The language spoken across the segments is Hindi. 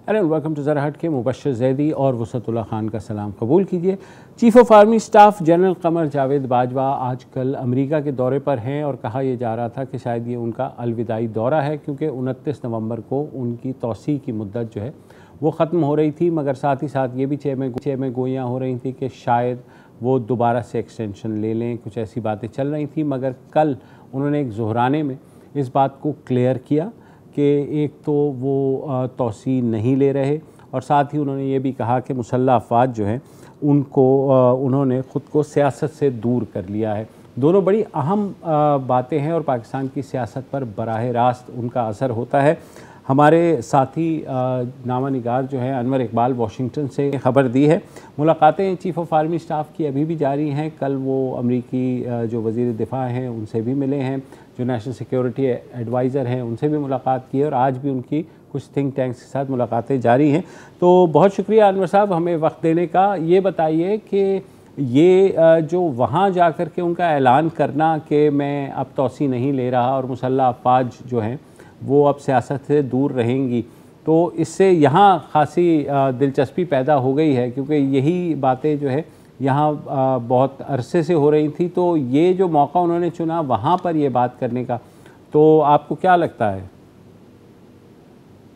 हेलो वेलकम टू ज़रा हट के। मुबश्शिर ज़ैदी और वसअतुल्लाह खान का सलाम कबूल कीजिए। Chief of army staff general Qamar Javed Bajwa आजकल अमेरिका के दौरे पर हैं और कहा यह जा रहा था कि शायद ये उनका अलविदाई दौरा है, क्योंकि 29 नवंबर को उनकी तौसी की मुद्दत जो है वो ख़त्म हो रही थी। मगर साथ ही साथ ये भी चे में गोइयाँ हो रही थी कि शायद वो दोबारा से एक्सटेंशन ले लें, कुछ ऐसी बातें चल रही थी। मगर कल उन्होंने एक ज़ोहराने में इस बात को क्लियर किया कि एक तो वो तौसी नहीं ले रहे, और साथ ही उन्होंने ये भी कहा कि मुसल्लह अफ़वाज जो हैं उनको उन्होंने ख़ुद को सियासत से दूर कर लिया है। दोनों बड़ी अहम बातें हैं और पाकिस्तान की सियासत पर बराह रास्त उनका असर होता है। हमारे साथी नामा निगार जो है अनवर इकबाल वाशिंगटन से ख़बर दी है। मुलाकातें चीफ़ ऑफ आर्मी स्टाफ की अभी भी जारी हैं। कल वो अमरीकी जो वज़ीर दिफ़ा हैं उनसे भी मिले हैं, जो नेशनल सिक्योरिटी एडवाइज़र हैं उनसे भी मुलाकात की है, और आज भी उनकी कुछ थिंक टैंक्स के साथ मुलाकातें जारी हैं। तो बहुत शुक्रिया अनवर साहब हमें वक्त देने का। ये बताइए कि ये जो वहाँ जा कर के उनका ऐलान करना कि मैं अब तौसी नहीं ले रहा और मुसल्लह अफ़वाज जो हैं वो अब सियासत से दूर रहेंगी, तो इससे यहाँ खासी दिलचस्पी पैदा हो गई है, क्योंकि यही बातें जो है यहाँ बहुत अरसे से हो रही थी। तो ये जो मौका उन्होंने चुना वहाँ पर ये बात करने का, तो आपको क्या लगता है?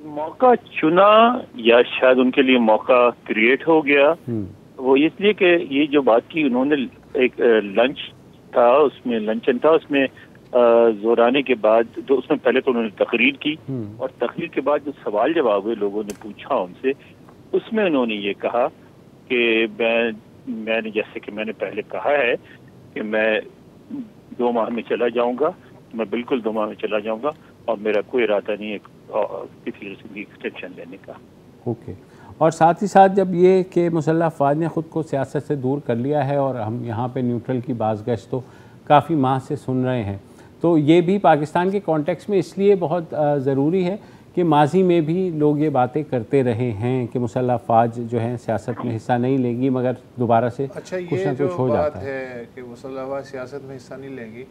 मौका चुना या शायद उनके लिए मौका क्रिएट हो गया, वो इसलिए कि ये जो बात की उन्होंने, एक लंच था, उसमें लंचन था, उसमें जोराने के बाद तो उसमें पहले तो उन्होंने तकरीर की, और तकरीर के बाद जो सवाल जवाब हुए लोगों ने पूछा उनसे, उसमें उन्होंने ये कहा कि मैंने जैसे कि मैंने पहले कहा है कि मैं 2 माह में चला जाऊंगा, मैं बिल्कुल 2 माह में चला जाऊंगा, और मेरा कोई इरादा नहीं है किसी भी एक्सटेंशन लेने का। ओके। और साथ ही साथ जब ये कि मुसल्लह अफ़वाज ने ख़ुद को सियासत से दूर कर लिया है और हम यहाँ पे न्यूट्रल की बाज़गश्त तो काफ़ी माह से सुन रहे हैं, तो ये भी पाकिस्तान के कॉन्टेक्स्ट में इसलिए बहुत ज़रूरी है कि माजी में भी लोग ये बातें करते रहे हैं कि मुसल्लह अफ़वाज जो हैं सियासत में हिस्सा नहीं लेंगी, मगर दोबारा से कुछ ना कुछ हो जाता है कि मुसल्लह अफ़वाज सियासत में हिस्सा नहीं लेंगी।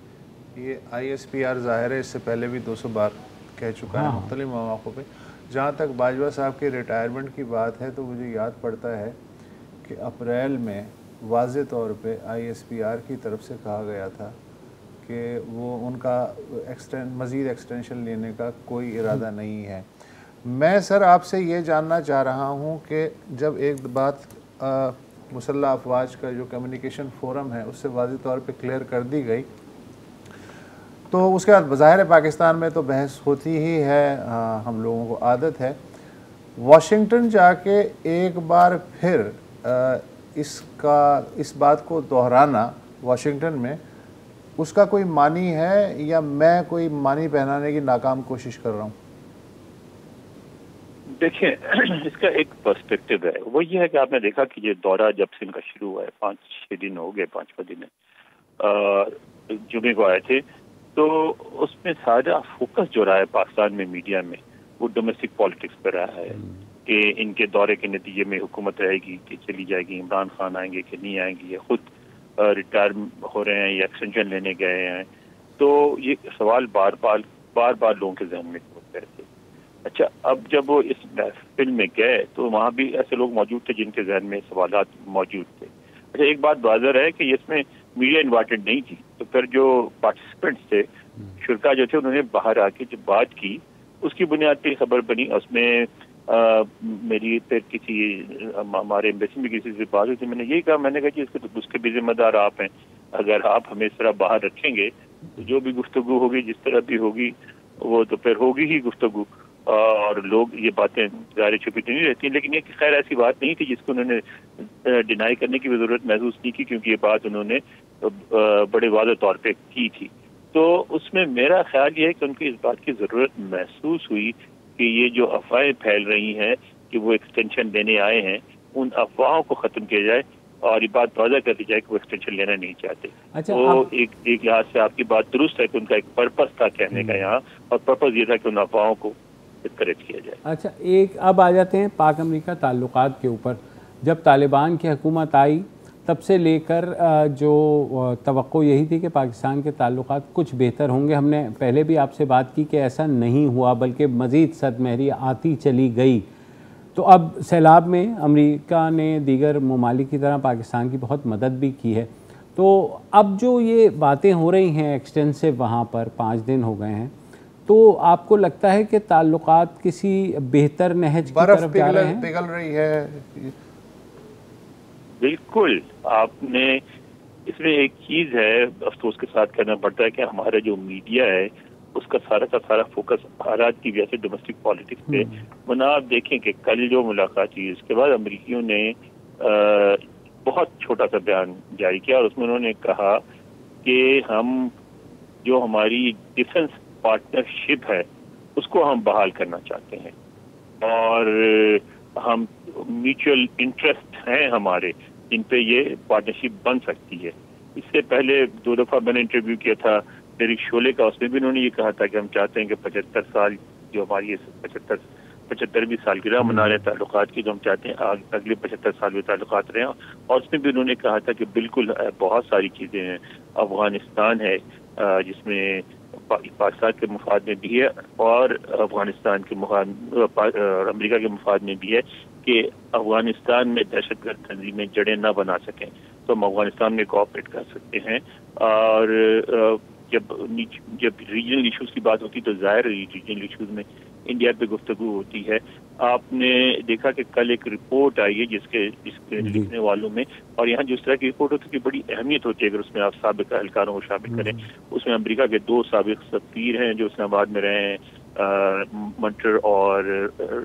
ये ISPR ज़ाहिर है इससे पहले भी 200 बार कह चुका है मुख्तलिफ मौक़ों पे। जहाँ तक बाजवा साहब के रिटायरमेंट की बात है, तो मुझे याद पड़ता है कि अप्रैल में वाज़े तौर पे ISPR की तरफ से कहा गया था कि वो उनका मज़ीद एक्सटेंशन लेने का कोई इरादा नहीं है। मैं सर आपसे ये जानना चाह रहा हूँ कि जब एक बात मुसल्लह अफ़वाज का जो कम्युनिकेशन फ़ोरम है उससे वाज़े तौर पे क्लियर कर दी गई, तो उसके बाद ज़ाहिर पाकिस्तान में तो बहस होती ही है, हम लोगों को आदत है। वाशिंगटन जाके एक बार फिर इस बात को दोहराना वाशिंगटन में, उसका कोई मानी है या मैं कोई मानी पहनाने की नाकाम कोशिश कर रहा हूँ? देखिए, इसका एक पर्सपेक्टिव है, वो ये है कि आपने देखा कि ये दौरा जब से इनका शुरू हुआ है, 5-6 दिन हो गए, 5वां दिन है, जुमे को आए थे, तो उसमें सारा फोकस जो रहा है पाकिस्तान में मीडिया में वो डोमेस्टिक पॉलिटिक्स पर रहा है कि इनके दौरे के नतीजे में हुकूमत रहेगी कि चली जाएगी, इमरान खान आएंगे कि नहीं आएंगे, या खुद रिटायर हो रहे हैं या एक्सटेंशन लेने गए हैं। तो ये सवाल बार बार लोगों के जहन में होते थे। अच्छा, अब जब वो इस महफिल में गए तो वहाँ भी ऐसे लोग मौजूद थे जिनके जहन में सवालात मौजूद थे। अच्छा, एक बात वाज़ेह है कि इसमें मीडिया इन्वाइटेड नहीं थी, तो फिर जो पार्टिसिपेंट्स थे, शुरका जो थे, उन्होंने बाहर आके जो बात की उसकी बुनियाद पर खबर बनी। उसमें मेरी फिर किसी हमारे एम्बेसी में किसी से बात हुई थी, मैंने यही कहा, मैंने कहा कि उसके भी जिम्मेदार आप हैं। अगर आप हमें इस तरह बाहर रखेंगे तो जो भी गुफ्तगू होगी, जिस तरह भी होगी, वो तो फिर होगी ही गुफ्तगू, और लोग ये बातें ज़ाहिर छुपी तो नहीं रहती। लेकिन ये खैर ऐसी बात नहीं थी जिसको उन्होंने डिनाई करने की ज़रूरत महसूस नहीं की, क्योंकि ये बात उन्होंने बड़े वाज़ेह तौर पे की थी। तो उसमें मेरा ख्याल ये है कि उनको इस बात की ज़रूरत महसूस हुई कि ये जो अफवाहें फैल रही हैं कि वो एक्सटेंशन देने आए हैं, उन अफवाहों को ख़त्म किया जाए और ये बात वाज़ेह कर दी जाए कि वो एक्सटेंशन लेना नहीं चाहते। अच्छा, तो एक लिहाज से आपकी बात दुरुस्त है कि उनका एक पर्पस था कहने का यहाँ, और पर्पस ये था कि उन अफवाहों को करेक्ट किया जाए। अच्छा, एक अब आ जाते हैं पाक अमेरिका ताल्लुकात के ऊपर। जब तालिबान की हुकूमत आई तब से लेकर जो तवक्को यही थी कि पाकिस्तान के ताल्लुकात कुछ बेहतर होंगे। हमने पहले भी आपसे बात की कि ऐसा नहीं हुआ, बल्कि मज़ीद सदमहरी आती चली गई। तो अब सैलाब में अमेरिका ने दीगर ममालिक की तरह पाकिस्तान की बहुत मदद भी की है। तो अब जो ये बातें हो रही हैं एक्सटेंसिव, वहाँ पर 5 दिन हो गए हैं, तो आपको लगता है कि ताल्लुकात किसी बेहतर नहज की तरफ जा रहे हैं? पिघल रही है? बिल्कुल, आपने इसमें एक चीज है, अफसोस के साथ कहना पड़ता है कि हमारा जो मीडिया है उसका सारा का सारा फोकस भारत की वजह से डोमेस्टिक पॉलिटिक्स पे। वरना आप देखें कि कल जो मुलाकात हुई उसके बाद अमेरिकियों ने बहुत छोटा सा बयान जारी किया और उसमें उन्होंने कहा कि हम जो हमारी डिफेंस पार्टनरशिप है उसको हम बहाल करना चाहते हैं और हम म्यूचुअल इंटरेस्ट हैं हमारे जिन पे ये पार्टनरशिप बन सकती है। इससे पहले 2 दफा मैंने इंटरव्यू किया था डेरिक शोले का, उसमें भी उन्होंने ये कहा था कि हम चाहते हैं कि 75 साल जो हमारी 75वीं सालगिरह मना रहे ताल्लुकात की, जो हम चाहते हैं अगले 75 साल में ताल्लुकात रहे। और उसमें भी उन्होंने कहा था कि बिल्कुल बहुत सारी चीज़ें हैं, अफगानिस्तान है जिसमें पाकिस्तान के मुफाद में भी है और अफगानिस्तान के अमेरिका के मुफाद में भी है कि अफगानिस्तान में दहशतगर्द तंजीमें जड़ें न बना सकें, तो हम अफगानिस्तान में कोऑपरेट कर सकते हैं। और जब रीजनल इश्यूज की बात होती तो जाहिर है रीजनल इश्यूज में इंडिया पे गुफ्तगू होती है। आपने देखा कि कल एक रिपोर्ट आई है जिसके लिखने वालों में, और यहाँ जिस तरह की रिपोर्ट होती है बड़ी अहमियत होती है अगर उसमें आप साबिक एहलकारों को शामिल करें। उसमें अमेरिका के 2 साबिक सफीर हैं जो इस्लामाबाद में रहे हैं, मंटर और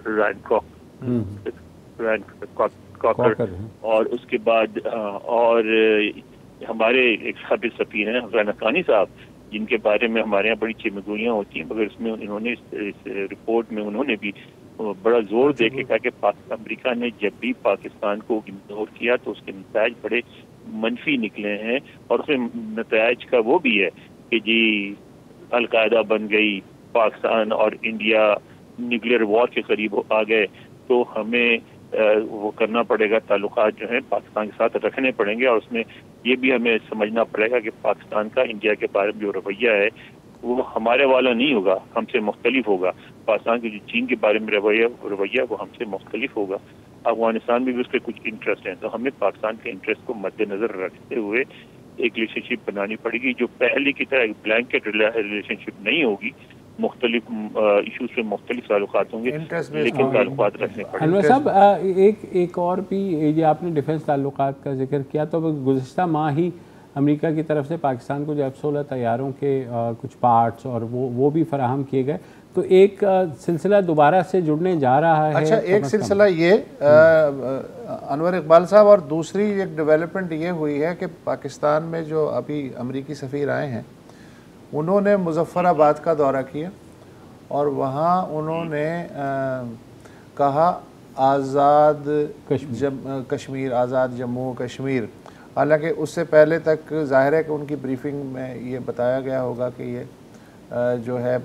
रैन कॉकर, और उसके बाद और हमारे एक साबिक सफीर हैं अफगान हक्कानी साहब, जिनके बारे में हमारे यहाँ बड़ी चिमगोइयाँ होती हैं, मगर इसमें इन्होंने इस रिपोर्ट में उन्होंने भी बड़ा जोर दे के कहा कि अमेरिका ने जब भी पाकिस्तान को इग्नोर किया तो उसके नतायज बड़े मनफी निकले हैं। और उसमें नतायज का वो भी है कि जी अलकायदा बन गई, पाकिस्तान और इंडिया न्यूक्लियर वॉर के करीब आ गए, तो हमें वो करना पड़ेगा, ताल्लुकात जो है पाकिस्तान के साथ रखने पड़ेंगे। और उसमें ये भी हमें समझना पड़ेगा कि पाकिस्तान का इंडिया के बारे में जो रवैया है वो हमारे वाला नहीं होगा, हमसे मुख्तलिफ होगा। पाकिस्तान के जो चीन के बारे में रवैया वो हमसे मुख्तलिफ होगा। अफगानिस्तान में भी उसके कुछ इंटरेस्ट हैं, तो हमें पाकिस्तान के इंटरेस्ट को मद्देनजर रखते हुए एक रिलेशनशिप बनानी पड़ेगी जो पहले की तरह एक ब्लैंकेट रिलेशनशिप नहीं होगी। मुख्तलिफ इशूज पे मुख्तलिफ ताल्लुकात होंगे, लेकिन ताल्लुकात रखने पड़ेंगे। अनवर साहब, एक और भी ये आपने डिफेंस ताल्लुकात का जिक्र किया, तो गुज़िश्ता माह ही अमेरिका की तरफ से पाकिस्तान को जो F-16 तैयारों के कुछ पार्ट्स और वो भी फराहम किए गए, तो एक सिलसिला दोबारा से जुड़ने जा रहा है। अच्छा, एक सिलसिला ये अनवर इकबाल साहब, और दूसरी एक डेवलपमेंट ये हुई है कि पाकिस्तान में जो अभी अमरीकी सफ़ीर आए हैं उन्होंने मुजफ्फराबाद का दौरा किया और वहाँ उन्होंने कहा आज़ाद कश्मीर, आज़ाद जम्मू कश्मीर। हालांकि उससे पहले तक जाहिर है कि उनकी ब्रीफिंग में ये बताया गया होगा कि ये जो है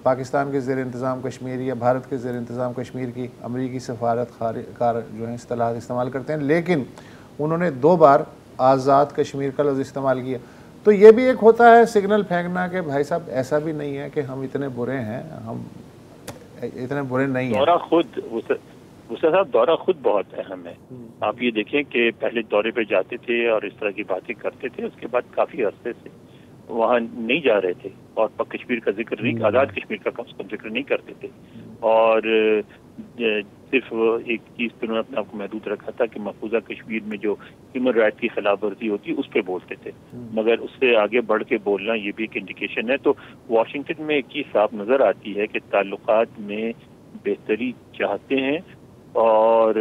पाकिस्तान के ज़ेर इंतज़ाम कश्मीर या भारत के ज़ेर इंतज़ाम कश्मीर की अमरीकी सफारतकार जो है इस्तिलाह इस्तेमाल करते हैं, लेकिन उन्होंने 2 बार आज़ाद कश्मीर का लफ्ज़ इस्तेमाल किया। तो ये भी एक होता है सिग्नल फेंकना कि भाई साहब ऐसा भी नहीं है कि हम इतने बुरे हैं, हम इतने बुरे नहीं हैं। दौरा खुद बहुत अहम है। आप ये देखें कि पहले दौरे पे जाते थे और इस तरह की बातें करते थे, उसके बाद काफ़ी अरसे से वहाँ नहीं जा रहे थे और कश्मीर का जिक्र नहीं, आज़ाद कश्मीर का कम से कम जिक्र नहीं करते थे। और सिर्फ एक चीज़ पर उन्होंने अपने आप को महदूद रखा था कि महफूजा कश्मीर में जो ह्यूमन राइट की खिलाफ वर्जी होती है उस पर बोलते थे, मगर उससे आगे बढ़ के बोलना ये भी एक इंडिकेशन है। तो वाशिंगटन में एक चीज़ साफ नज़र आती है कि ताल्लुकात में बेहतरी चाहते हैं और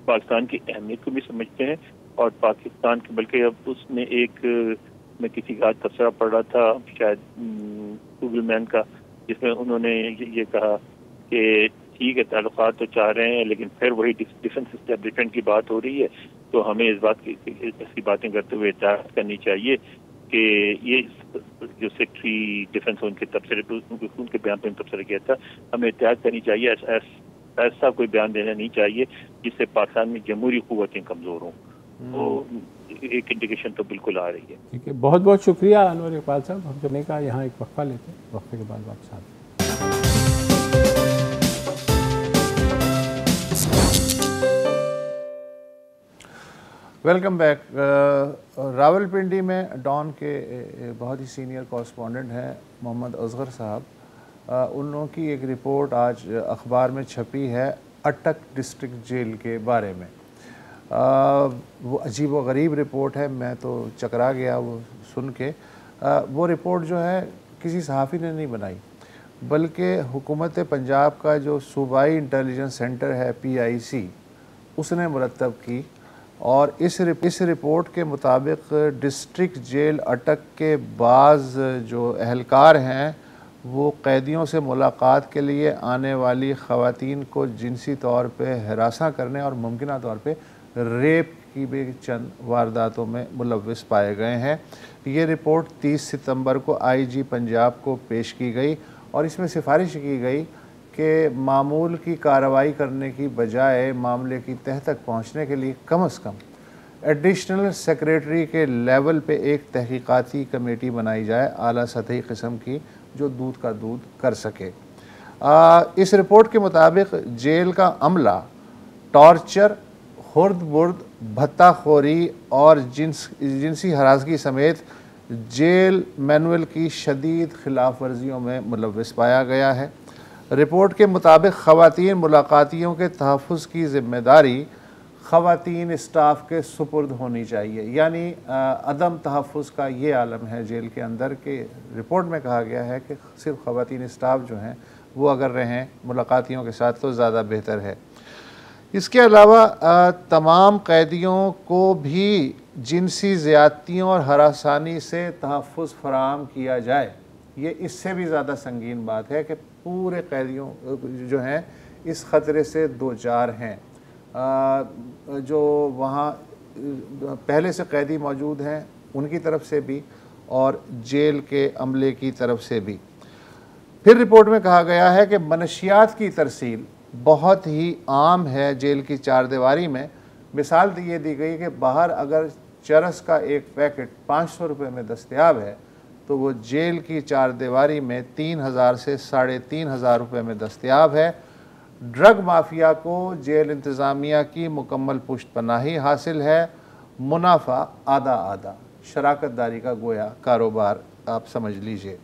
पाकिस्तान की अहमियत को भी समझते हैं। और पाकिस्तान के बल्कि अब उसमें एक मैं किसी का तबसरा पढ़ रहा था शायद गूगल मैन का, जिसमें उन्होंने ये कहा कि ठीक है ताल्लुकात तो चाह रहे हैं, लेकिन फिर वही डिफेंस एस्टेब्लिशमेंट की बात हो रही है, तो हमें इस बात की ऐसी बातें करते हुए एहतियात करनी चाहिए कि ये जो सेक्रेटरी डिफेंस उनके तबसरे उनके बयान पर तबसरा किया था, हमें एहतियात करनी चाहिए, ऐसा कोई बयान देना नहीं चाहिए जिससे पाकिस्तान में जमहूरी क़ुव्वतें कमज़ोर हों। तो एक इंडिकेशन तो बिल्कुल आ रही है। ठीक है, बहुत बहुत शुक्रिया अनवर इकबाल साहब। हम जमने का यहाँ एक वक्फा लेते हैं, वक्फे के बाद वापस आते हैं। Welcome back. रावलपिंडी में डॉन के बहुत ही सीनियर कॉरेस्पॉन्डेंट हैं मोहम्मद असगर साहब। उन लोगों की एक रिपोर्ट आज अखबार में छपी है अटक डिस्ट्रिक्ट जेल के बारे में। वो अजीब व गरीब रिपोर्ट है, मैं तो चकरा गया वो सुन के। वो रिपोर्ट जो है किसी सहाफ़ी ने नहीं बनाई, बल्कि हुकूमत पंजाब का जो सूबाई इंटेलिजेंस सेंटर है PIC उसने मुरतब की। और इस रिपोर्ट के मुताबिक डिस्ट्रिक्ट जेल अटक के बाज़ जो अहलकार हैं वो कैदियों से मुलाकात के लिए आने वाली ख़वातीन को जिनसी तौर पे हरासा करने और मुमकिन तौर पे रेप की भी चंद वारदातों में मुलव्वस पाए गए हैं। ये रिपोर्ट 30 सितंबर को IG पंजाब को पेश की गई और इसमें सिफारिश की गई कि मामूल की कार्रवाई करने की बजाय मामले की तह तक पहुँचने के लिए कम से कम एडिशनल सेक्रेटरी के लेवल पे एक तहकीकाती कमेटी बनाई जाए आला सतही किस्म की, जो दूध का दूध कर सके। इस रिपोर्ट के मुताबिक जेल का अमला टॉर्चर, खुर्द बुर्द, भत्ताखोरी और जिनसी हरासगी समेत जेल मैनुअल की शदीद खिलाफ वर्जियों में मुलव्वस पाया गया है। रिपोर्ट के मुताबिक ख़वातीन मुलाकातियों के तहफ़्फ़ुज़ की ज़िम्मेदारी ख़वातीन स्टाफ के सुपुर्द होनी चाहिए। यानी अदम तहफ़्फ़ुज़ का ये आलम है जेल के अंदर के। रिपोर्ट में कहा गया है कि सिर्फ ख़वातीन स्टाफ जो हैं वो अगर रहें मुलाकातियों के साथ तो ज़्यादा बेहतर है। इसके अलावा तमाम कैदियों को भी जिनसी ज़्यादतियों और हरासानी से तहफ़्फ़ुज़ फराहम किया जाए। ये इससे भी ज़्यादा संगीन बात है कि पूरे कैदियों जो हैं इस ख़तरे से दो चार हैं। जो वहाँ पहले से कैदी मौजूद हैं उनकी तरफ से भी और जेल के अमले की तरफ से भी। फिर रिपोर्ट में कहा गया है कि मनशियात की तरसील बहुत ही आम है जेल की चारदीवारी में। मिसाल ये दी गई कि बाहर अगर चरस का एक पैकेट 500 रुपये में दस्तयाब है तो वो जेल की चारदीवारी में 3000 से 3500 रुपये में दस्तयाब है। ड्रग माफिया को जेल इंतज़ामिया की मुकम्मल पुष्ट पनाही हासिल है। मुनाफा आधा आधा, शराकतदारी का गोया कारोबार आप समझ लीजिए।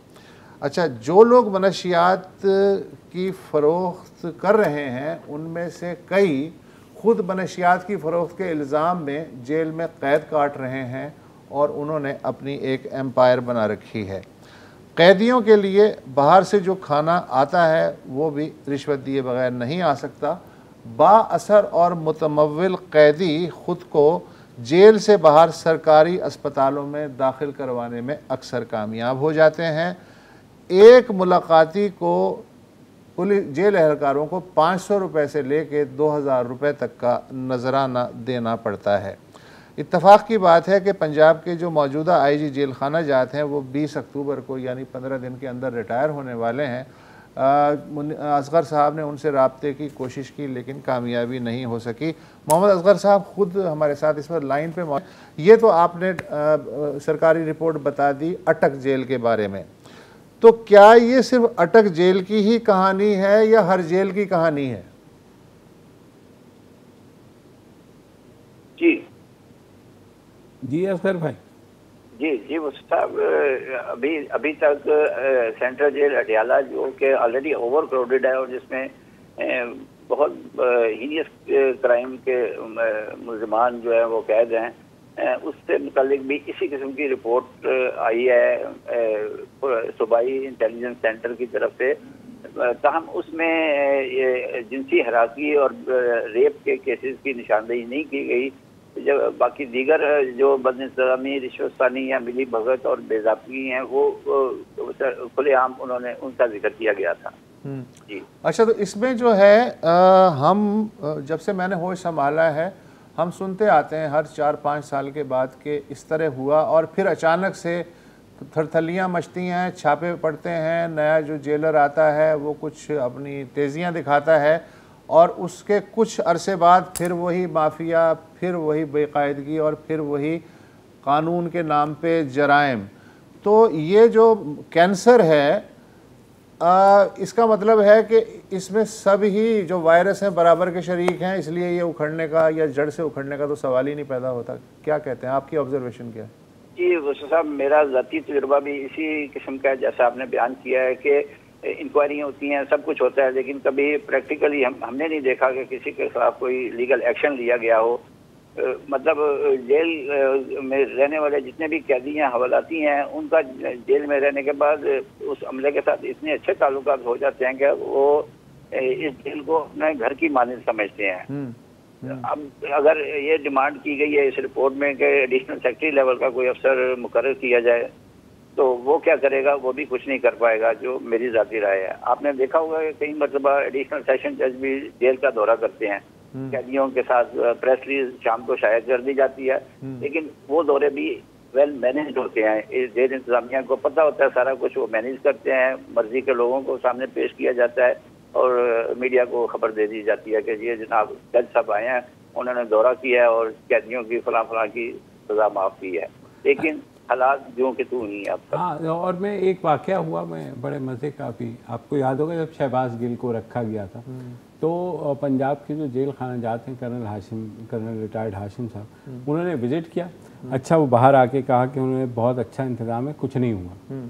अच्छा, जो लोग मनशियात की फ़रोख्त कर रहे हैं उनमें से कई खुद मनशियात की फ़रोख्त के इल्ज़ाम में जेल में क़ैद काट रहे हैं और उन्होंने अपनी एक एम्पायर बना रखी है। कैदियों के लिए बाहर से जो खाना आता है वो भी रिश्वत दिए बगैर नहीं आ सकता। बाअसर और मुतमव्विल कैदी ख़ुद को जेल से बाहर सरकारी अस्पतालों में दाखिल करवाने में अक्सर कामयाब हो जाते हैं। एक मुलाकाती को पुलिस जेल एहलकारों को 500 रुपये से लेके 2000 रुपये तक का नजराना देना पड़ता है। इत्तफाक की बात है कि पंजाब के जो मौजूदा IG जेल खाना जात हैं वो 20 अक्टूबर को यानी 15 दिन के अंदर रिटायर होने वाले हैं। असगर साहब ने उनसे राब्ते की कोशिश की लेकिन कामयाबी नहीं हो सकी। मोहम्मद असगर साहब खुद हमारे साथ इस पर लाइन पे मौजूद। ये तो आपने सरकारी रिपोर्ट बता दी अटक जेल के बारे में, तो क्या ये सिर्फ अटक जेल की ही कहानी है या हर जेल की कहानी है? जी असगर भाई। जी साहब, अभी तक सेंट्रल जेल अटियाला जो कि ऑलरेडी ओवर क्राउडेड है और जिसमें बहुत हीनियस क्राइम के मुल्ज़िमान जो है वो कैद हैं, उससे मुतालिक भी इसी किस्म की रिपोर्ट आई है सूबाई इंटेलिजेंस सेंटर की तरफ से। ताहम उसमें जिनसी हरासगी और रेप के केसेस की निशानदेही नहीं की गई। जब बाकी दीगर जो बदनिज़ामी, रिश्वतसानी या मिली भगत और बेज़ाबगी हैं वो खुलेआम उन्होंने उनका जिक्र किया गया था। जी अच्छा, तो इसमें जो है हम जब से मैंने होश संभाला है हम सुनते आते हैं हर 4-5 साल के बाद कि इस तरह हुआ और फिर अचानक से थरथलियाँ मचती हैं, छापे पड़ते हैं, नया जो जेलर आता है वो कुछ अपनी तेज़ियाँ दिखाता है और उसके कुछ अरसे बाद फिर वही माफिया, फिर वही बेकायदगी और फिर वही कानून के नाम पे जराइम। तो ये जो कैंसर है इसका मतलब है कि इसमें सब ही जो वायरस हैं बराबर के शरीक हैं, इसलिए ये उखड़ने का या जड़ से उखड़ने का तो सवाल ही नहीं पैदा होता। क्या कहते हैं, आपकी ऑब्जर्वेशन क्या है? जी वसू साहब, मेरा ज़ाती तजुर्बा भी इसी किस्म का है, जैसा आपने बयान किया है कि इंक्वायरियाँ होती हैं, सब कुछ होता है, लेकिन कभी प्रैक्टिकली हमने नहीं देखा कि किसी के खिलाफ कोई लीगल एक्शन लिया गया हो। मतलब जेल में रहने वाले जितने भी कैदी हैं, हवालाती हैं, उनका जेल में रहने के बाद उस अमले के साथ इतने अच्छे ताल्लुकात हो जाते हैं कि वो इस जेल को अपने घर की मानद समझते हैं। अब अगर ये डिमांड की गई है इस रिपोर्ट में कि एडिशनल सेक्रेटरी लेवल का कोई अफसर मुकर्रर किया जाए, तो वो क्या करेगा? वो भी कुछ नहीं कर पाएगा, जो मेरी ज़ाती राय है। आपने देखा होगा कि कई मरतबा एडिशनल सेशन जज भी जेल का दौरा करते हैं, कैदियों के साथ प्रेस रिलीज शाम को शायद कर दी जाती है, लेकिन वो दौरे भी वेल मैनेज होते हैं। इस जेल इंतजामिया को पता होता है सारा कुछ, वो मैनेज करते हैं, मर्जी के लोगों को सामने पेश किया जाता है और मीडिया को खबर दे दी जाती है कि ये जनाब जज साहब आए हैं, उन्होंने दौरा किया है और कैदियों की फलां की सजा माफ की है। लेकिन हालात जो कि तू नहीं अब तक। हाँ, और मैं एक वाक़या हुआ, मैं बड़े मज़े का भी, आपको याद होगा जब शहबाज गिल को रखा गया था, तो पंजाब के जो जेल खाना जाते हैं कर्नल रिटायर्ड हाशिम साहब, उन्होंने विज़िट किया। अच्छा, वो बाहर आके कहा कि उन्होंने बहुत अच्छा इंतज़ाम है, कुछ नहीं हुआ।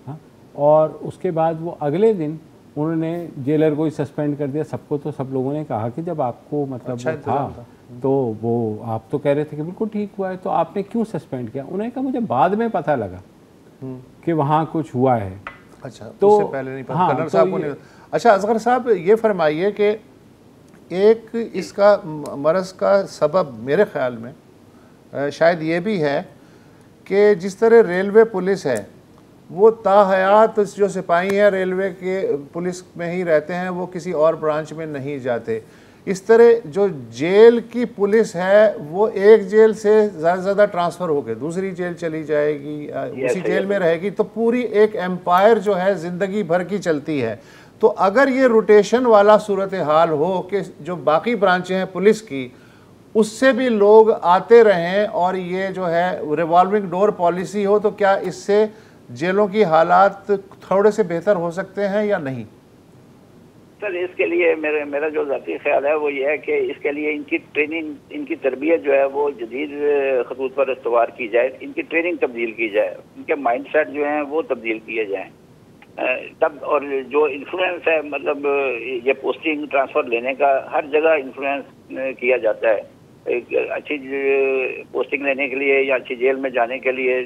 हाँ, और उसके बाद वो अगले दिन उन्होंने जेलर को ही सस्पेंड कर दिया। सबको तो सब लोगों ने कहा कि जब आपको मतलब अच्छा था तो वो आप तो कह रहे थे कि बिल्कुल ठीक हुआ है, तो आपने क्यों सस्पेंड किया? उन्होंने कहा मुझे बाद में पता लगा कि वहाँ कुछ हुआ है। अच्छा, तो उससे पहले नहीं पता कर्नल साहब को नहीं। अच्छा असगर साहब, ये फरमाइए कि एक इसका मरज़ का सबब मेरे ख्याल में शायद ये भी है कि जिस तरह रेलवे पुलिस है, वो ताहयात जो सिपाही हैं रेलवे के पुलिस में ही रहते हैं, वो किसी और ब्रांच में नहीं जाते। इस तरह जो जेल की पुलिस है वो एक जेल से ज़्यादा से ज़्यादा ट्रांसफ़र होकर दूसरी जेल चली जाएगी, उसी जेल में रहेगी, तो पूरी एक एम्पायर जो है ज़िंदगी भर की चलती है। तो अगर ये रोटेशन वाला सूरत हाल हो कि जो बाकी ब्रांचें हैं पुलिस की, उससे भी लोग आते रहें और ये जो है रिवॉल्विंग डोर पॉलिसी हो, तो क्या इससे जेलों की हालात थोड़े से बेहतर हो सकते हैं या नहीं? सर, इसके लिए मेरा जो ज़ाती ख्याल है वो ये है कि इसके लिए इनकी ट्रेनिंग, इनकी तरबियत जो है वो जदीद खतूत पर इस्तवार की जाए, इनकी ट्रेनिंग तब्दील की जाए, इनके माइंड सेट जो हैं वो तब्दील किए जाएँ तब। और जो इन्फ्लुएंस है, मतलब ये पोस्टिंग ट्रांसफ़र लेने का हर जगह इन्फ्लुएंस किया जाता है। एक अच्छी पोस्टिंग लेने के लिए या अच्छी जेल में जाने के लिए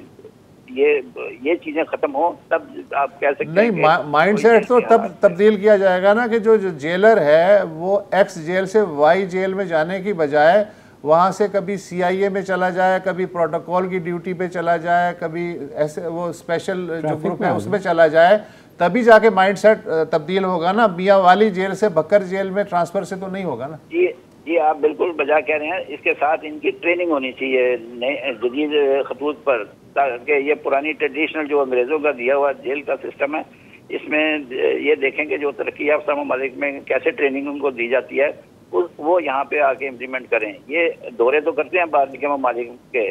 ये चीजें खत्म हो, तब आप कह सकते हैं। नहीं, माइंड सेट तो तब तब्दील किया जाएगा ना कि जो जेलर है वो एक्स जेल से वाई जेल में जाने की बजाय वहाँ से कभी CIA में चला जाए, कभी प्रोटोकॉल की ड्यूटी पे चला जाए, कभी ऐसे वो स्पेशल जो ग्रुप है उसमें चला जाए, तभी जाके माइंड सेट तब्दील होगा ना। मियाँ वाली जेल से बकर जेल में ट्रांसफ़र से तो नहीं होगा ना। जी आप बिल्कुल बजा कह रहे हैं। इसके साथ इनकी ट्रेनिंग होनी चाहिए नए जदीद खतूत पर, ताकि ये पुरानी ट्रेडिशनल जो अंग्रेज़ों का दिया हुआ जेल का सिस्टम है, इसमें ये देखें कि जो तरक्की याफ्ता ममालिक में कैसे ट्रेनिंग उनको दी जाती है वो यहाँ पे आके इम्प्लीमेंट करें। ये दौरे तो करते हैं बाहर के ममालिक के,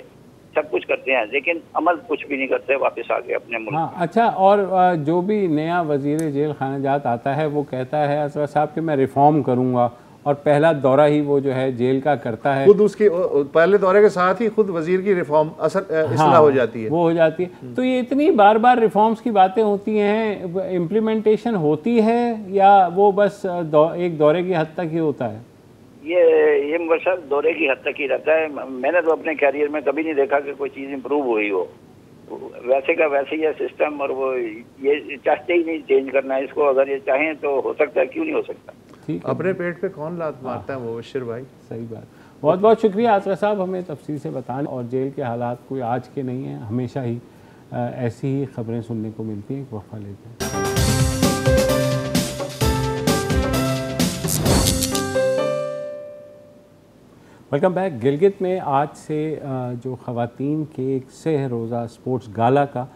सब कुछ करते हैं, लेकिन अमल कुछ भी नहीं करते वापस आके अपने मुल्क। हाँ, अच्छा, और जो भी नया वज़ीर जेल खानाजात आता है वो कहता है असगर साहब कि मैं रिफॉर्म करूँगा, और पहला दौरा ही वो जो है जेल का करता है, खुद उसके पहले दौरे के साथ ही खुद वजीर की रिफॉर्म इस्लाह हो जाती है, वो हो जाती है। तो ये इतनी बार बार रिफॉर्म्स की बातें होती हैं, इम्प्लीमेंटेशन होती है या वो बस एक दौरे की हद तक ही होता है? ये मुबशर दौरे की हद तक ही रहता है। मैंने तो अपने कैरियर में कभी नहीं देखा कि कोई चीज़ इम्प्रूव हुई हो। वैसे का वैसे ही है सिस्टम, और वो ये चाहते ही नहीं चेंज करना है इसको। अगर ये चाहें तो हो सकता है, क्यों नहीं हो सकता। अपने पेट पे कौन लात मारता है वो बशीर भाई। सही बात। बहुत बहुत शुक्रिया आसरा साहब हमें तफसील से बताने। और जेल के हालात कोई आज के नहीं हैं, हमेशा ही ऐसी ही खबरें सुनने को मिलती हैं। एक वक्फा लेते हैं। Welcome back. गिलगित में आज से जो ख़वातीन के एक 6 रोज़ा स्पोर्ट्स गाला का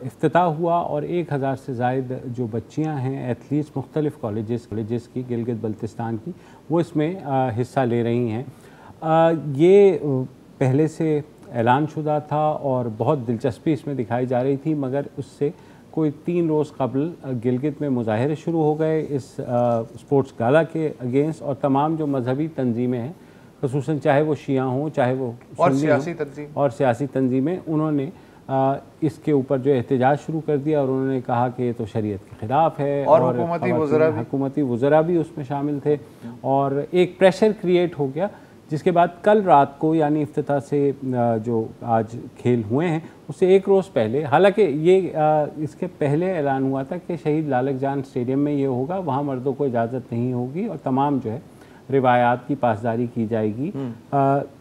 इफ्तिताह हुआ और 1000 से ज़ायद जो बच्चियां हैं एथलीट्स मुख्तलिफ़ कॉलेजेस की गिलगित बल्तिस्तान की, वो इसमें हिस्सा ले रही हैं। ये पहले से ऐलान शुदा था और बहुत दिलचस्पी इसमें दिखाई जा रही थी, मगर उससे कोई 3 रोज़ कबल गिलगित में मुजाहरे शुरू हो गए इस स्पोर्ट्स गाला के अगेंस्ट, और तमाम जो मजहबी तंजीमें हैं, ख़ुसूसन चाहे वो शिया हों चाहे वो सियासी तंजीमें, उन्होंने इसके ऊपर जो एहतजाज शुरू कर दिया और उन्होंने कहा कि ये तो शरीयत के ख़िलाफ़ है, और हुकूमती वज़रा भी उसमें शामिल थे, और एक प्रेशर क्रिएट हो गया, जिसके बाद कल रात को यानी इफ्तिताह से जो आज खेल हुए हैं उससे 1 रोज़ पहले, हालांकि ये इसके पहले ऐलान हुआ था कि शहीद लालक जान स्टेडियम में ये होगा, वहाँ मर्दों को इजाज़त नहीं होगी और तमाम जो है रिवायात की पासदारी की जाएगी।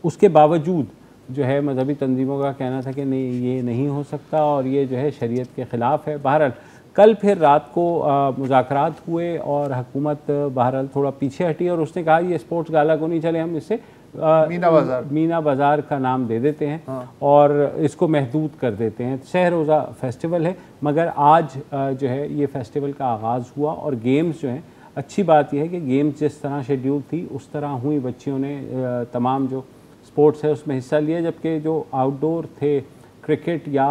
उसके बावजूद जो है मजहबी तंजीमों का कहना था कि नहीं, ये नहीं हो सकता और ये जो है शरीयत के ख़िलाफ़ है। बहरहाल कल फिर रात को मुज़ाकरात हुए और हुकूमत बहरहाल थोड़ा पीछे हटी और उसने कहा ये स्पोर्ट्स गाला को नहीं चले, हम इससे मीना बाज़ार का नाम दे देते हैं, हाँ। और इसको महदूद कर देते हैं। शहर रोज़ा फेस्टिवल है, मगर आज जो है ये फेस्टिवल का आगाज़ हुआ और गेम्स जो हैं, अच्छी बात यह है कि गेम्स जिस तरह शेड्यूल थी उस तरह हुई, बच्चियों ने तमाम जो स्पोर्ट्स है उसमें हिस्सा लिया, जबकि जो आउटडोर थे क्रिकेट या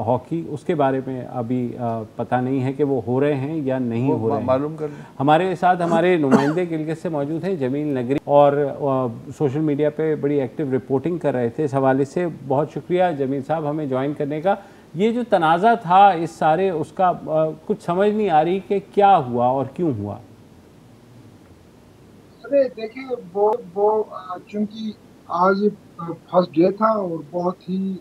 हॉकी उसके बारे में अभी पता नहीं है कि वो हो रहे हैं या नहीं हो रहे हैं, मालूम कर। हमारे साथ हमारे नुमाइंदे गिलगित से मौजूद हैं जमील नगरी, और सोशल मीडिया पे बड़ी एक्टिव रिपोर्टिंग कर रहे थे। इस हवाले से बहुत शुक्रिया जमील साहब हमें ज्वाइन करने का। ये जो तनाज़ा था इस सारे उसका कुछ समझ नहीं आ रही कि क्या हुआ और क्यों हुआ। अरे देखिए, वो चूँकि आज फर्स्ट डे था और बहुत ही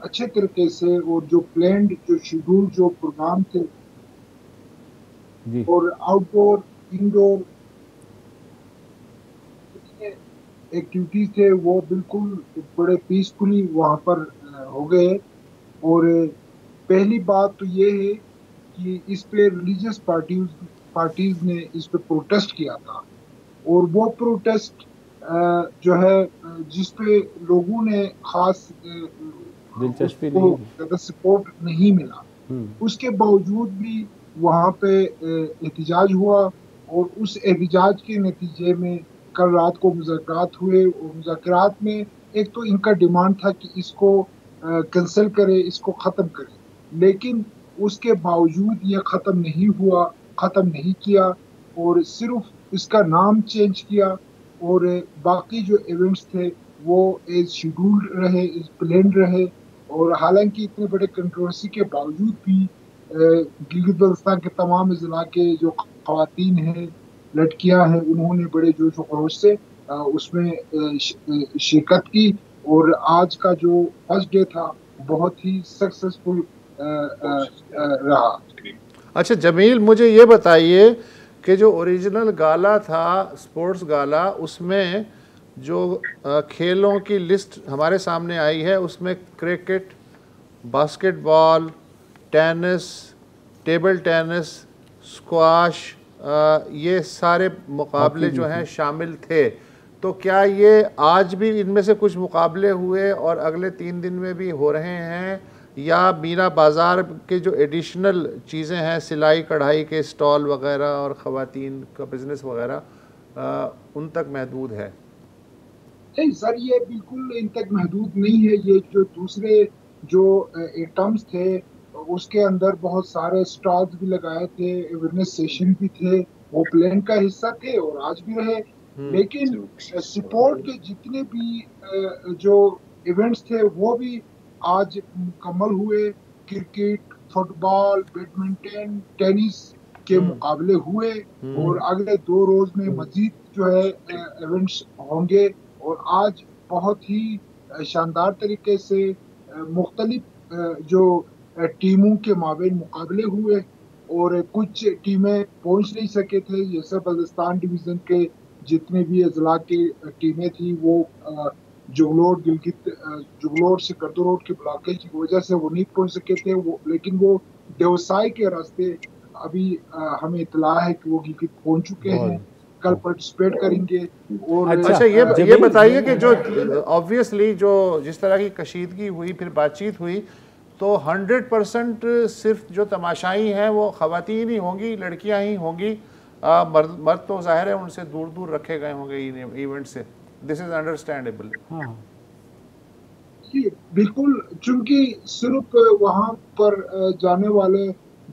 अच्छे तरीके से, और जो प्लान्ड जो शेड्यूल जो प्रोग्राम थे जी। और आउटडोर इंडोर एक्टिविटीज थे वो बिल्कुल बड़े पीसफुली वहाँ पर हो गए। और पहली बात तो ये है कि इस पे रिलीजियस पार्टीज ने इस पे प्रोटेस्ट किया था, और वो प्रोटेस्ट जो है जिसपे लोगों ने खास दिलचस्पी ज़्यादा सपोर्ट नहीं मिला, उसके बावजूद भी वहाँ पे एहतजाज हुआ, और उस एहतजाज के नतीजे में कल रात को मुज़ाकरात हुए, और मुज़ाकरात में एक तो इनका डिमांड था कि इसको कैंसिल करे, इसको ख़त्म करे, लेकिन उसके बावजूद ये ख़त्म नहीं हुआ, ख़त्म नहीं किया, और सिर्फ इसका नाम चेंज किया, और बाकी जो इवेंट्स थे वो एज शेड्यूल्ड रहे, एज प्लान्ड रहे। और हालांकि इतने बड़े कंट्रोवर्सी के बावजूद भी गिलगित बल्तिस्तान के तमाम अजला के जो ख़वातीन हैं, लड़कियां हैं, उन्होंने बड़े जोश व खरोश से उसमें शिरकत की, और आज का जो फर्स्ट डे था बहुत ही सक्सेसफुल रहा। अच्छा जमील, मुझे ये बताइए कि जो ओरिजिनल गाला था, स्पोर्ट्स गाला, उसमें जो खेलों की लिस्ट हमारे सामने आई है उसमें cricket, basketball, tennis, table tennis, squash, ये सारे मुकाबले जो हैं शामिल थे। तो क्या ये आज भी इनमें से कुछ मुकाबले हुए और अगले 3 दिन में भी हो रहे हैं, या मीना बाज़ार के जो एडिशनल चीज़ें हैं, सिलाई कढ़ाई के स्टॉल वगैरह और ख़वातीन का बिज़नेस वगैरह उन तक महदूद है? नहीं सर, ये बिल्कुल इन तक महदूद नहीं है। ये जो दूसरे जो आइटम्स थे उसके अंदर बहुत सारे स्टॉल्स भी लगाए थे, अवेयरनेस सेशन भी थे, वो प्लान का हिस्सा थे और आज भी रहे। लेकिन स्पोर्ट के जितने भी जो इवेंट्स थे वो भी आज मुकम्मल हुए। क्रिकेट, फुटबॉल, बैडमिंटन, टेनिस के मुकाबले हुए, और अगले 2 रोज में मजीद जो है इवेंट्स होंगे। और आज बहुत ही शानदार तरीके से मुख्तलिफ जो टीमों के माबेन मुकाबले हुए, और कुछ टीमें पहुंच नहीं सके थे, जैसे बल्तिस्तान डिवीज़न के जितने भी अजला की टीमें थी वो जुगलोट, गिलगित जुगलोट से कर्दो रोड के ब्लॉकेज की वजह से वो नहीं पहुंच सके थे वो, लेकिन वो देवसाई के रास्ते अभी हमें इतला है कि वो गिलगित पहुंच चुके हैं, कल पार्टिसिपेट करेंगे। और अच्छा ये बताइए कि जो ऑब्वियसली जो जिस तरह की कशीदगी हुई, फिर बातचीत हुई, तो 100% सिर्फ जो तमाशाई हैं वो ख़वातीन ही होंगी, लड़कियां ही होंगी, मर्द तो जाहिर है उनसे दूर दूर रखे गए होंगे इवेंट से। This is understandable. बिल्कुल, चूंकि सिर्फ वहाँ पर जाने वाले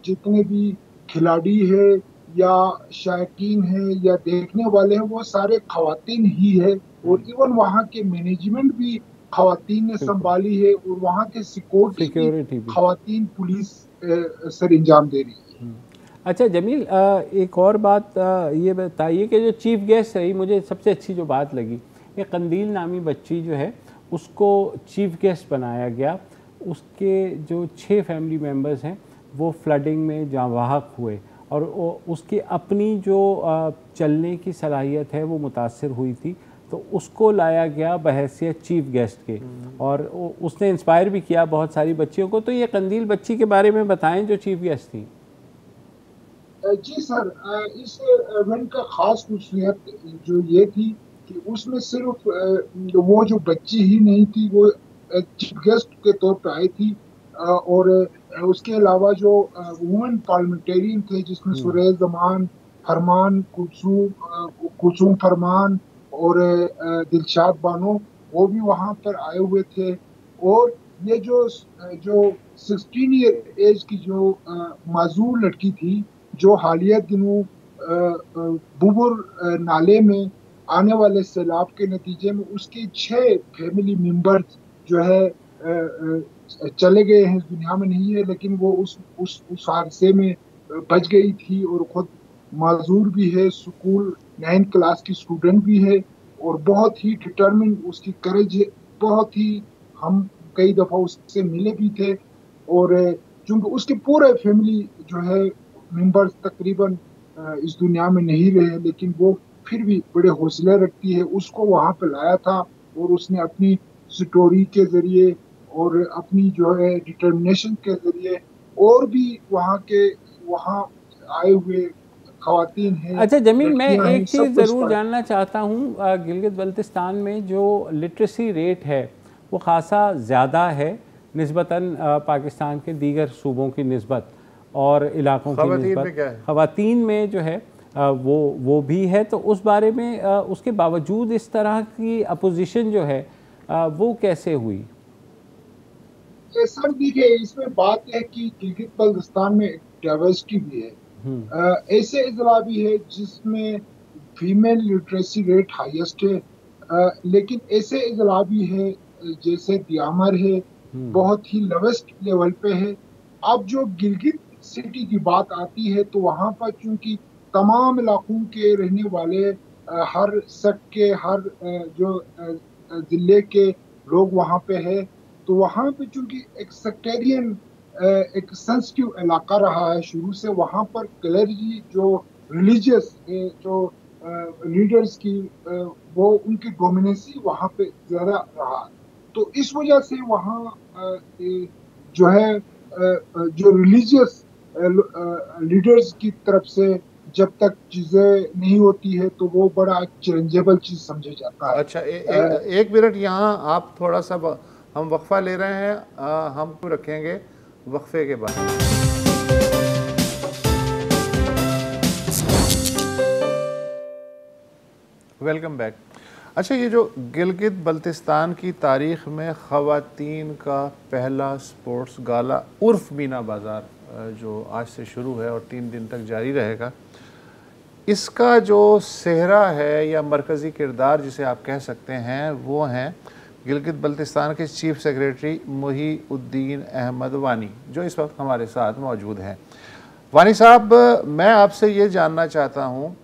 जितने भी खिलाड़ी है या शायकीन है या देखने वाले हैं वो सारे खवातीन ही है, और इवन वहाँ के मैनेजमेंट भी खवातीन ने बिल्कुल, संभाली है, और वहाँ के सिक्योरिटी भी सिक्योरिटी भी। खवातीन पुलिस सर अंजाम दे रही है। अच्छा जमील, एक और बात ये बताइए कि जो चीफ गेस्ट रही, मुझे सबसे अच्छी जो बात लगी, ये कंदील नामी बच्ची जो है उसको चीफ गेस्ट बनाया गया। उसके जो 6 फैमिली मेम्बर्स हैं वो फ्लडिंग में जाँ बहक हुए, और उसकी अपनी जो चलने की सलाहियत है वो मुतासर हुई थी, तो उसको लाया गया बहैसियत चीफ गेस्ट के, और उसने इंस्पायर भी किया बहुत सारी बच्चियों को। तो ये कंदील बच्ची के बारे में बताएं जो चीफ गेस्ट थी। जी सर, इस इवेंट का खास खूबियत जो ये थी कि उसमें सिर्फ वो जो बच्ची ही नहीं थी, वो चीफ गेस्ट के तौर पे आई थी, और उसके अलावा जो वुमेन पार्लियामेंटेरियन थे, जिसमें सुरेश जमान, फरमान कुलसूम फरमान और दिलशाद बानो, वो भी वहां पर आए हुए थे। और ये जो 16 ईयर एज की जो माजूर लड़की थी, जो हालिया दिनों बुबुर नाले में आने वाले सैलाब के नतीजे में उसके 6 फैमिली मेंबर्स जो है चले गए हैं, इस दुनिया में नहीं है, लेकिन वो उस हादसे में बच गई थी, और खुद माजूर भी है, स्कूल 9 क्लास की स्टूडेंट भी है, और बहुत ही डिटर्मिन उसकी करेज है, बहुत ही। हम कई दफा उससे मिले भी थे, और चूंकि उसके पूरे फैमिली जो है मेंबर्स तकरीबन इस दुनिया में नहीं रहे, लेकिन वो फिर भी बड़े हौसले रखती है, उसको वहां पे लाया था, और उसने अपनी स्टोरी के जरिए और अपनी जो है डिटर्मिनेशन के जरिए, और भी वहाँ आए हुए खवातीन हैं, अच्छा जमील, मैं लड़कियां हैं, एक चीज़ सबको ज़रूर इंस्पायर। जानना चाहता हूँ, गिलगित बल्तिस्तान में जो लिटरेसी रेट है वो ख़ासा ज़्यादा है निस्बतन पाकिस्तान के दीगर सूबों की निस्बत और इलाकों की खवातीन में निस्बत। क्या है? ख़वातीन में जो है वो भी है, तो उस बारे में उसके बावजूद इस तरह की अपोजिशन जो है वो कैसे हुई? सर देखिए, इसमें बात है कि गिलगित बल्तिस्तान में डाइवर्सिटी भी है। ऐसे अजला भी है जिसमें फीमेल लिटरेसी रेट हाईएस्ट है, लेकिन ऐसे अजला भी है जैसे दियामर है, बहुत ही लोवेस्ट लेवल पे है। अब जो गिलगित सिटी की बात आती है, तो वहां पर चूंकि तमाम इलाकों के रहने वाले हर सेक्ट के, हर जो जिले के लोग वहां पे है, तो वहां पे चूंकि एक सेक्टेरियन एक सेंसिटिव इलाका रहा है शुरू से, वहां पर क्लर्जी जो रिलीजियस जो लीडर्स की वो उनकी डोमिनेंसी वहां पे ज्यादा रहा। तो इस वजह से वहाँ जो है जो रिलीजियस लीडर्स की तरफ से जब तक चीजें नहीं होती है, तो वो बड़ा चैलेंजेबल चीज समझा जाता है। अच्छा, एक मिनट यहाँ आप थोड़ा सा हम वक्फा ले रहे हैं, हम रखेंगे वक्फे के बाद। Welcome back. अच्छा, ये जो गिलगित बल्तिस्तान की तारीख़ में ख़वातीन का पहला स्पोर्ट्स गाला उर्फ मीना बाज़ार जो आज से शुरू है और 3 दिन तक जारी रहेगा, इसका जो सेहरा है या मरकज़ी किरदार जिसे आप कह सकते हैं, वो हैं गिलगित बल्तिस्तान के चीफ़ सेक्रेटरी मुहीउद्दीन अहमद वानी, जो इस वक्त हमारे साथ मौजूद हैं। वानी साहब, मैं आपसे ये जानना चाहता हूँ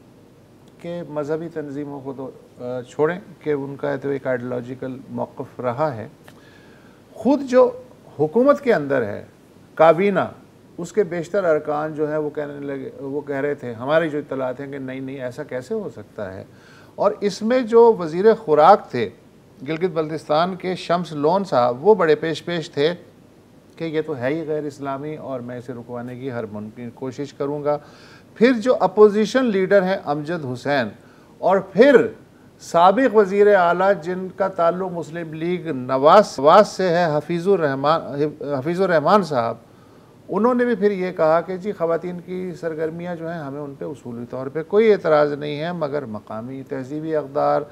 कि मज़हबी तंजीमों को तो छोड़ें कि उनका तो एक आइडियोलॉजिकल मौक़िफ़ रहा है, ख़ुद जो हुकूमत के अंदर है काबीना, उसके बेशतर अरकान जो है वो कह रहे थे, हमारी जो इत्तलात हैं कि नहीं ऐसा कैसे हो सकता है। और इसमें जो वज़ीर ख़ुराक थे गिलगित बल्तिस्तान के शम्स लोन साहब, वो बड़े पेश थे कि ये तो है ही गैर इस्लामी और मैं इसे रुकवाने की हर मुमकिन कोशिश करूँगा। फिर जो अपोजिशन लीडर हैं अमजद हुसैन, और फिर साबिक़ वज़ीर आला जिनका ताल्लुक़ मुस्लिम लीग नवाज से है, हफीज़ुर रहमान साहब, उन्होंने भी फिर ये कहा कि जी ख़वातीन की सरगर्मियाँ जो हैं हमें उन पर उसूली तौर पे कोई एतराज़ नहीं है, मगर मकामी तहज़ीबी अक़दार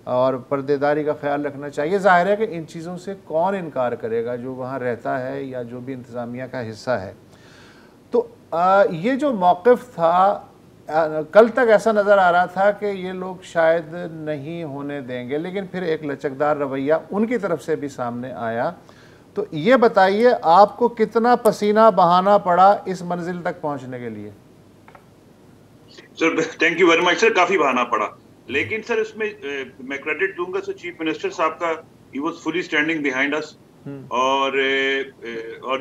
और पर्देदारी का ख्याल रखना चाहिए। ज़ाहिर है कि इन चीज़ों से कौन इनकार करेगा जो वहाँ रहता है या जो भी इंतज़ामिया का हिस्सा है। तो ये जो मौक़िफ़ था कल तक ऐसा नज़र आ रहा था कि ये लोग शायद नहीं होने देंगे, लेकिन फिर एक लचकदार रवैया उनकी तरफ से भी सामने आया। तो ये बताइए आपको कितना पसीना बहाना पड़ा इस मंजिल तक पहुंचने के लिए? Sir thank you very much sir, काफ़ी बहाना पड़ा, लेकिन सर इसमें मैं क्रेडिट दूंगा सर चीफ मिनिस्टर साहब का, he was fully standing behind us. और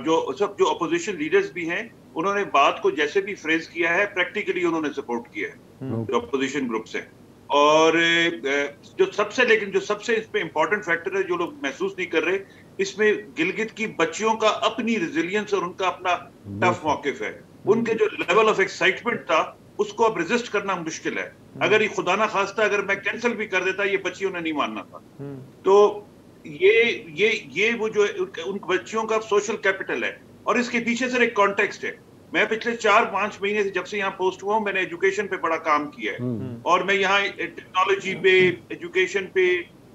जो अपोजिशन लीडर्स भी हैं उन्होंने बात को जैसे भी फ्रेज किया है प्रैक्टिकली उन्होंने सपोर्ट किया है जो अपोजिशन ग्रुप्स हैं। और जो सबसे इस पे इम्पोर्टेंट फैक्टर है जो लोग महसूस नहीं कर रहे, इसमें गिलगित की बच्चियों का अपनी रेजिलियंस और उनका अपना टफ मौकिफ है। उनके जो लेवल ऑफ एक्साइटमेंट था उसको अब रेजिस्ट करना मुश्किल है। अगर ये खुदा ना खास्ता अगर मैं कैंसिल भी कर देता, ये बच्चियों ने नहीं मानना था। तो ये वो जो उन बच्चियों का सोशल कैपिटल है। और इसके पीछे सर एक कॉन्टेक्स्ट है। मैं पिछले 4-5 महीने से जब से यहाँ पोस्ट हुआ हूँ, मैंने एजुकेशन पे बड़ा काम किया है और मैं यहाँ टेक्नोलॉजी पे, एजुकेशन पे,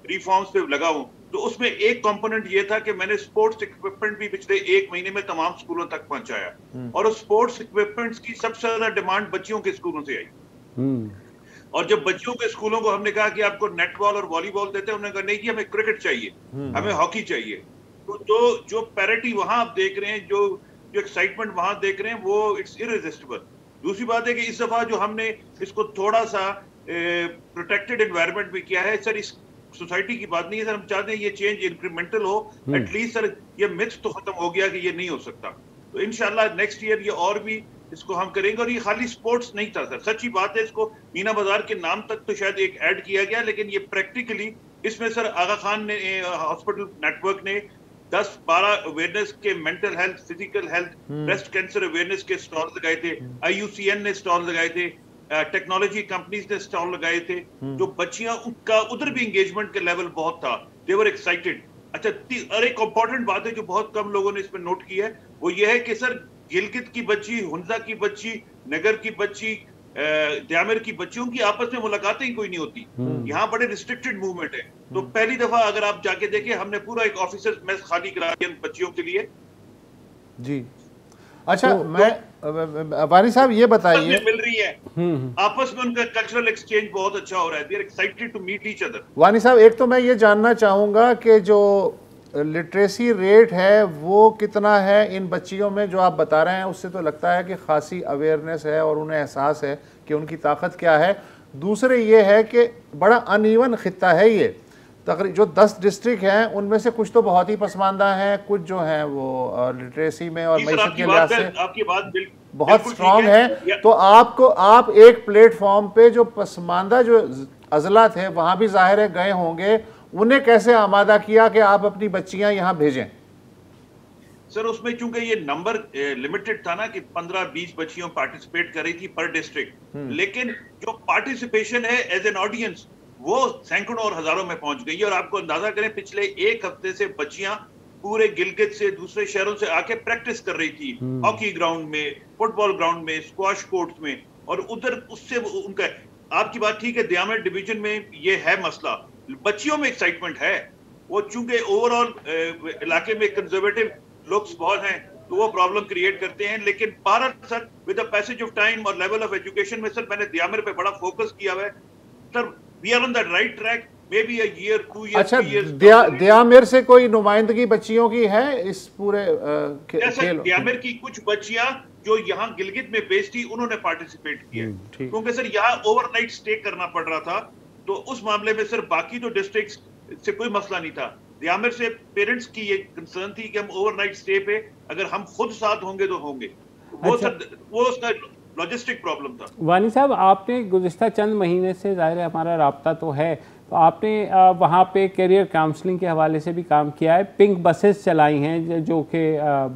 रिफॉर्म्स पे लगा हूँ। तो उसमें एक कंपोनेंट ये था कि मैंने स्पोर्ट्स इक्विपमेंट भी पिछले 1 महीने में तमाम स्कूलों तक पहुंचाया और उस स्पोर्ट्स इक्विपमेंट्स की सबसे ज्यादा डिमांड बच्चियों के स्कूलों से आई। और जब बच्चियों के स्कूलों को हमने कहा कि आपको नेटबॉल और वॉलीबॉल देते हैं, उन्होंने कहा नहीं जी हमें क्रिकेट चाहिए, हमें हॉकी चाहिए। तो जो पैरिटी वहां आप देख रहे हैं, जो एक्साइटमेंट वहां देख रहे हैं, वो इट्स इररेजिस्टिबल। दूसरी बात है कि इस दफा जो हमने इसको थोड़ा सा प्रोटेक्टेड एनवायरनमेंट में किया है सर, इस सोसाइटी की बात नहीं है सर, हम चाहते हैं ये चेंज इंक्रीमेंटल हो। एटलीस्ट सर ये मिथ तो खत्म हो गया कि ये नहीं हो सकता। तो इंशाल्लाह नेक्स्ट ईयर ये और भी इसको हम करेंगे। और ये खाली स्पोर्ट्स नहीं था सर, सच्ची बात है, इसको मीना बाजार के नाम तक तो शायद एक ऐड किया गया, लेकिन ये प्रैक्टिकली इसमें सर आगा खान ने हॉस्पिटल नेटवर्क ने 10-12 अवेयरनेस के mental health, physical health, breast cancer awareness के स्टॉल लगाए थे, IUCN ने स्टॉल लगाए थे, टेक्नोलॉजी कंपनीज ने स्टॉल लगाए थे। जो बच्चियां उनका उधर भी एंगेजमेंट के लेवल बहुत था, दे वर एक्साइटेड। अच्छा, और एक इंपॉर्टेंट बात है जो बहुत कम लोगों ने इसमें नोट की है, वो ये है कि सर गिलगित की बच्ची, हुंजा की बच्ची, नगर की बच्ची, द्यामिर की बच्चियों की आपस में मुलाकातें ही कोई नहीं होती। यहाँ बड़े रिस्ट्रिक्टेड मूवमेंट है। तो पहली दफा अगर आप जाके देखें, हमने पूरा एक ऑफिसर्स मेस खाली करा दिया बच्चियों के लिए जी। अच्छा, मैं वानी साहब ये बताइए, मिल रही है आपस में, उनका कल्चरल एक्सचेंज बहुत अच्छा हो रहा है, they are excited to meet each other. Wani साहब, एक तो मैं ये जानना चाहूंगा कि जो लिटरेसी रेट है वो कितना है इन बच्चियों में? जो आप बता रहे हैं उससे तो लगता है कि खासी अवेयरनेस है और उन्हें एहसास है कि उनकी ताकत क्या है। दूसरे ये है कि बड़ा अनइवन खित्ता है ये, तकरीबन जो 10 डिस्ट्रिक्ट हैं उनमें से कुछ तो बहुत ही पसमानदा हैं, कुछ जो हैं वो लिटरेसी में और मैशत के लिहाज से आपकी बात बहुत स्ट्रॉन्ग है। तो आप एक प्लेटफॉर्म पे जो पसमानदा जो अजला थे वहाँ भी जाहिर है गए होंगे, उन्हें कैसे आमादा किया कि आप अपनी बच्चियां यहाँ भेजें? सर उसमें चूंकि ये नंबर लिमिटेड था ना कि 15-20 बच्चियों पार्टिसिपेट कर रही थी पर डिस्ट्रिक्ट, लेकिन जो पार्टिसिपेशन है एज एन ऑडियंस वो सैकड़ों और हजारों में पहुंच गई। और आपको अंदाजा करें, पिछले 1 हफ्ते से बच्चियां पूरे गिलगित से, दूसरे शहरों से आके प्रैक्टिस कर रही थी, हॉकी ग्राउंड में, फुटबॉल ग्राउंड में, स्क्वाश कोर्ट में। और उधर उससे उनका, आपकी बात ठीक है, द्यामिर डिवीजन में ये है मसला, बच्चियों में एक्साइटमेंट है। वो चूंकि ओवरऑल इलाके में कंजर्वेटिव लोग बहुत हैं तो वो प्रॉब्लम क्रिएट करते हैं। लेकिन Bharat sir with the passage of time और लेवल ऑफ एजुकेशन में सर मैंने द्यामिर पे बड़ा फोकस किया हुआ है sir, we are on the right track. May be a year 2 years. अच्छा, द्यामिर से कोई नुमाइंदगी बच्चियों की है इस पूरे खेल? द्यामिर की कुछ बच्चियां जो यहाँ गिलगित में बेस्ड थी उन्होंने पार्टिसिपेट किया, क्योंकि सर यहाँ ओवरनाइट स्टे करना पड़ रहा था। तो उस मामले में सर बाकी तो डिस्ट्रिक्ट से कोई मसला नहीं था, द्यामिर से पेरेंट्स की ये कंसर्न थी कि हम ओवरनाइट स्टे पे अगर हम खुद साथ होंगे तो होंगे। वो अच्छा। सर वो उसका लॉजिस्टिक प्रॉब्लम था। वानी साहब, आपने गुज़िश्ता चंद महीने से, ज़ाहिर है हमारा राब्ता तो है, तो आपने वहाँ पे करियर काउंसलिंग के हवाले से भी काम किया है, पिंक बसेस चलाई हैं जो कि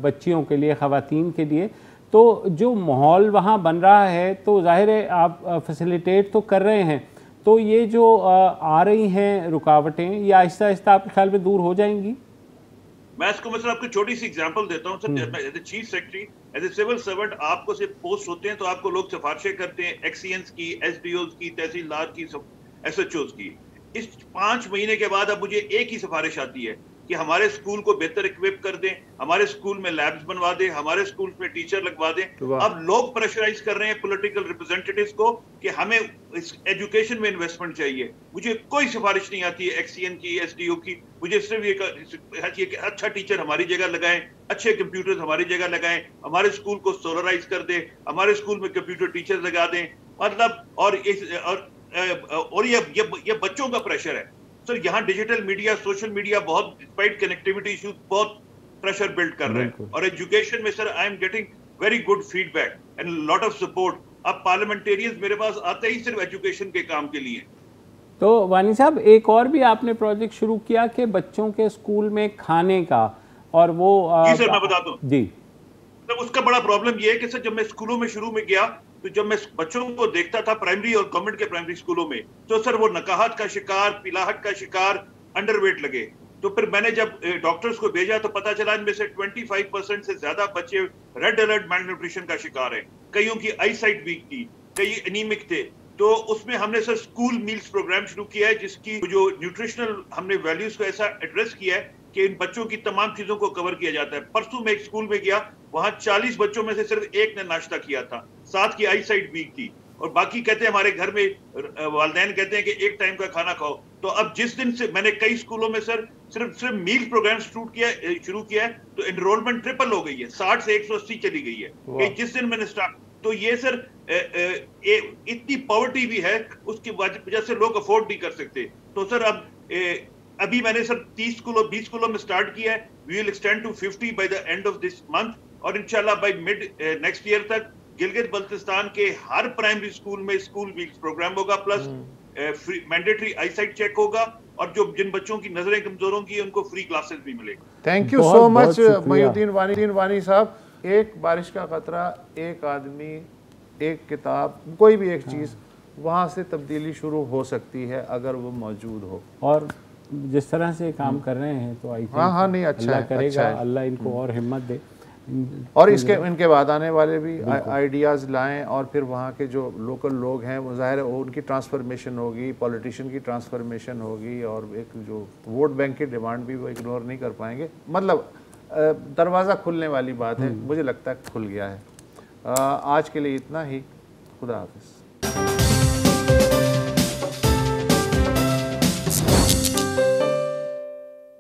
बच्चियों के लिए, ख़वातीन के लिए। तो जो माहौल वहाँ बन रहा है तो ज़ाहिर है आप फैसिलिटेट तो कर रहे हैं, तो ये जो आ रही हैं रुकावटें, ये आहिस्ता आहिस्ता आपके ख्याल में दूर हो जाएंगी? मैं इसको मतलब आपको छोटी सी एग्जांपल देता हूं sir. As a chief secretary, as a civil servant, आपको सिर्फ पोस्ट होते हैं तो आपको लोग सिफारिशें करते हैं, एक्सीएंस की, एसडीओज की, तहसीलदार की, एसएचओज की। इस 5 महीने के बाद अब मुझे एक ही सिफारिश आती है कि हमारे स्कूल को बेहतर इक्विप कर दें, हमारे स्कूल में लैब्स बनवा दें, हमारे स्कूल में टीचर लगवा दें। अब लोग प्रेशराइज कर रहे हैं पॉलिटिकल रिप्रेजेंटेटिव्स को कि हमें इस एजुकेशन में इन्वेस्टमेंट चाहिए। मुझे कोई सिफारिश नहीं आती है एक्सीएन की, एसडीओ की, मुझे सिर्फ ये कि अच्छा टीचर हमारी जगह लगाएं, अच्छे कंप्यूटर हमारी जगह लगाएं, हमारे स्कूल को सोलराइज कर दें, हमारे स्कूल में कंप्यूटर टीचर लगा दें। मतलब और ये बच्चों का प्रेशर है सर। यहाँ डिजिटल मीडिया, सोशल मीडिया बहुत, डिस्पाइट कनेक्टिविटी इश्यूज, बहुत प्रेशर बिल्ड कर रहे हैं। और एजुकेशन में sir I am getting very good feedback and lot of support. अब पार्लियामेंटेरियंस मेरे पास आते ही सिर्फ एजुकेशन के काम के लिए। तो वानी साहब, एक और भी आपने प्रोजेक्ट शुरू किया कि बच्चों के स्कूल में खाने का, और वो जी सर मैं बता दूं जी। तो उसका बड़ा प्रॉब्लम ये है कि सर जब मैं स्कूलों में शुरू में गया तो जब मैं बच्चों को देखता था प्राइमरी और गवर्नमेंट के प्राइमरी स्कूलों में, तो सर वो नकाहत का शिकार, पिलाहट का शिकार, अंडरवेट लगे। तो फिर मैंने जब डॉक्टर्स को भेजा तो पता चला इनमें से 25% से ज्यादा बच्चे रेड अलर्ट मैलन्यूट्रिशन का शिकार है। कईयों की आई साइट वीक थी, कई एनीमिक थे। तो उसमें हमने सर स्कूल मील्स प्रोग्राम शुरू किया है, जिसकी जो न्यूट्रिशनल हमने वैल्यूज को ऐसा एड्रेस किया है कि इन बच्चों की तमाम चीजों को कवर किया जाता है। परसों मैं एक स्कूल में गया, वहां 40 बच्चों में से सिर्फ एक ने नाश्ता किया था, 7 की आई साइट वीक थी, और बाकी कहते हैं हमारे घर में वालिदैन कहते हैं कि एक टाइम का खाना खाओ। तो अब जिस दिन से मैंने कई स्कूलों में सर सिर्फ मील प्रोग्राम शुरू किया है तो एनरोलमेंट ट्रिपल हो गई है, 60 से 180 चली गई है कि जिस दिन मैंने स्टार्ट। तो ये सर इतनी पॉवर्टी भी है, उसकी वजह से लोग अफोर्ड नहीं कर सकते। तो सर अब अभी मैंने सर 30 स्कूलों 20 स्कूलों में स्टार्ट किया है। We will extend to 50 by the end of this month, और इंशाल्लाह बाय मिड नेक्स्ट ईयर तक गिलगित बल्तिस्तान के हर प्राइमरी स्कूल में स्कूल वीक्स प्रोग्राम होगा, प्लस मैंडेटरी आई साइट चेक होगा, और जो जिन बच्चों की नजरें कमजोर होंगी उनको फ्री क्लासेस भी मिलेगी। Thank you so much Mohiuddin वानी साहब। एक बारिश का कतरा, एक आदमी, एक किताब, कोई भी एक चीज़, वहाँ से तब्दीली शुरू हो सकती है अगर वो मौजूद हो। और जिस तरह से काम कर रहे हैं तो आई थिंक नहीं अच्छा अल्लाह है, करेगा, अच्छा है। अल्लाह इनको और हिम्मत दे, और इनके बाद आने वाले भी आइडियाज़ लाएं, और फिर वहाँ के जो लोकल लोग हैं वो ज़ाहिर है उनकी ट्रांसफॉर्मेशन होगी, पॉलिटिशियन की ट्रांसफॉर्मेशन होगी, और एक जो वोट बैंक की डिमांड भी वो इग्नोर नहीं कर पाएंगे। मतलब दरवाज़ा खुलने वाली बात है, मुझे लगता है खुल गया है। आज के लिए इतना ही। खुदा हाफिज़।